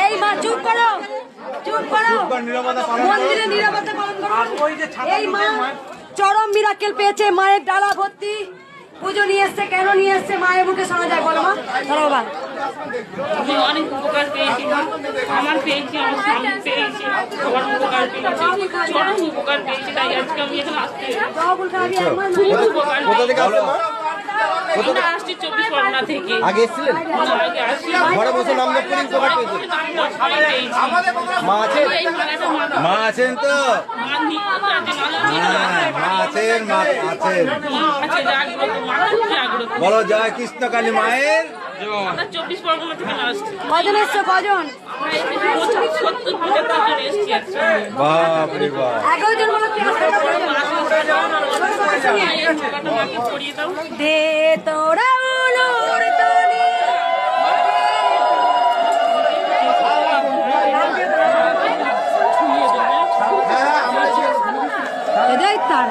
এই মা চুপ করো, চুপ করো, মন্দিরে নীরবতা পালন করো। এই মা চরম মিরাকেল পেয়েছে, মায়ের ডালা ভর্তি পুজো নিয়ে এসছে। কেন নিয়ে এসছে মায়ের মুখে শোনা যায়, বলো মা। ধরো বাবা, আমি অনেক উপকার পেয়েছি, আমার পেয়েছি, আমার স্বামী পেয়েছি, সবার উপকার পেয়েছি, চরম উপকার পেয়েছি। তাই আজকে আমি এখানে আসতে খুব উপকার আমরা আসছি 24 পরগনা থেকে। আগে এসেছিলেন? আগে আসছি, ঘরে বসে নাম জপ করে উপকার পেয়েছেন? মা আছেন? মা আছেন তো? মা আছেন, মা আছেন। বলো জয় কৃষ্ণ কালী মায়ের। 24 পরগনা থেকে আসছি। কজন এসছো, কজন? 70-75 জন এসছি আজকে। বাপ রে বাপ। 11 জন বলো কি আসছে? করিয়ে দাও। দে তোরা উলুর তনি, এটাই তার।